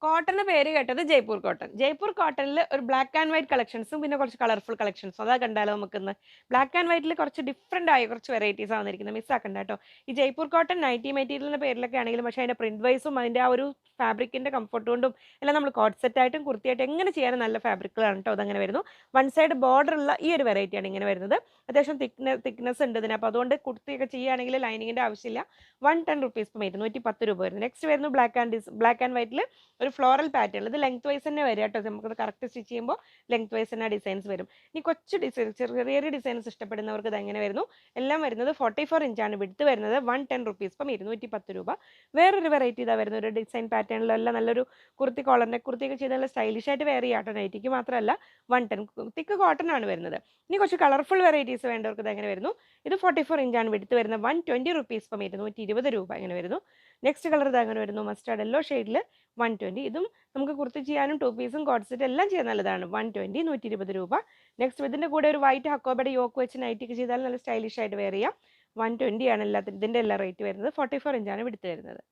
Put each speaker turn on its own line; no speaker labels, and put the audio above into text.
കോട്ടന്റെ പേര് കേട്ടത് ജയ്പൂർ കോട്ടൺ. ജയ്പൂർ കോട്ടണിൽ ഒരു ബ്ലാക്ക് ആൻഡ് വൈറ്റ് കളക്ഷൻസും പിന്നെ കുറച്ച് കളർഫുൾ കളക്ഷൻസും. അതാ കണ്ടാലോ നമുക്കിന്ന്. ബ്ലാക്ക് ആൻഡ് വൈറ്റിൽ കുറച്ച് ഡിഫറന്റ് ആയ കുറച്ച് വെറൈറ്റീസാ വന്നിരിക്കുന്നത്. മിസ്സാക്കണ്ട കേട്ടോ. ഈ ജയ്പൂർ കോട്ടൺ നൈറ്റി മെറ്റീരിയലിന്റെ പേരിലൊക്കെ ആണെങ്കിലും പക്ഷേ അതിന്റെ പ്രിന്റ് വൈസും അതിന്റെ ആ ഒരു ഫാബ്രിക്കിന്റെ കംഫർട്ട് കൊണ്ടും എല്ലാം നമ്മൾ കോട്ട് സെറ്റ് ആയിട്ടും കുർത്തിയായിട്ടും എങ്ങനെ ചെയ്യാനും നല്ല ഫാബ്രിക്കുകളാണ് കേട്ടോ. അതങ്ങനെ വരുന്നു. വൺ സൈഡ് ബോർഡർ ഉള്ള ഈ ഒരു വെറൈറ്റിയാണ് ഇങ്ങനെ വരുന്നത്. അത്യാവശ്യം തിക്നെസ് ഉണ്ട് ഇതിന്. അപ്പോൾ അതുകൊണ്ട് കുർത്തിയൊക്കെ ചെയ്യുകയാണെങ്കിൽ ലൈനിങ്ങിന്റെ ആവശ്യമില്ല. 110 റുപ്പീസ് പെർ മീറ്റർ, 110 രൂപ വരുന്നു. നെക്സ്റ്റ് വരുന്നു ബ്ലാക്ക് ആൻഡ് വൈറ്റിൽ ഒരു ഫ്ലോറൽ പാറ്റേൺ. ഇത് ലെങ്ത് വൈസ് തന്നെ വരിക കേട്ടോ. നമുക്കത് കറക്റ്റ് സ്റ്റിച്ച് ചെയ്യുമ്പോൾ ലെങ്ത് വൈസ് തന്നെ ഡിസൈൻസ് വരും. ഇനി കൊച്ചു ഡിസൈൻസ്, ചെറിയ ചെറിയ ഡിസൈൻസ് ഇഷ്ടപ്പെടുന്നവർക്ക് ഇത് എങ്ങനെ വരുന്നു. എല്ലാം വരുന്നത് 44 ഇഞ്ചാണ് വിഡ്ത്ത് വരുന്നത്. 110 റുപ്പീസ് പെർ മീറ്റർ, 110 രൂപ. വേറൊരു വെറൈറ്റി ഇതാ വരുന്നത്. ഒരു ഡിസൈൻ പാറ്റേണിലെല്ലാം നല്ലൊരു കുർത്തി, കോളർ നെക്ക് കുർത്തിയൊക്കെ ചെയ്ത് നല്ല സ്റ്റൈലിഷ് ആയിട്ട് വെയർ ചെയ്യാം കേട്ടോ. നൈറ്റിക്ക് മാത്രമല്ല, 110 തിക്ക് കോട്ടൺ ആണ് വരുന്നത്. ഇനി കുറച്ച് കളർഫുൾ വെറൈറ്റീസ് വേണ്ടവർക്ക് ഇത് എങ്ങനെ വരുന്നു. ഇത് 44 ഇഞ്ചാണ് വിഡ്ത്ത് വരുന്നത്. 120 റുപ്പീസ് പെർ മീറ്റർ, 120 രൂപ ഇങ്ങനെ വരുന്നു. നെക്സ്റ്റ് കളർ ഇത് അങ്ങനെ വരുന്നു. മസ്റ്റാർഡ് യെല്ലോ ഷെയ്ഡിൽ 120. ഇതും നമുക്ക് കുർത്തി ചെയ്യാനും ടു പീസും കോട്ട് സെറ്റ് എല്ലാം ചെയ്യാൻ നല്ലതാണ്. 120, 120 രൂപ. നെക്സ്റ്റ് ഇതിന്റെ കൂടെ ഒരു വൈറ്റ് ഹക്കോബയുടെ യോക്ക് വെച്ച് നൈറ്റിക്ക് ചെയ്താൽ നല്ല സ്റ്റൈലിഷ് ആയിട്ട് വെയർ ചെയ്യാം. 120 ആണ് ഇതിന്റെ എല്ലാ റേറ്റ് വരുന്നത്. 44 ഇഞ്ചാണ് വിടുത്ത് വരുന്നത്.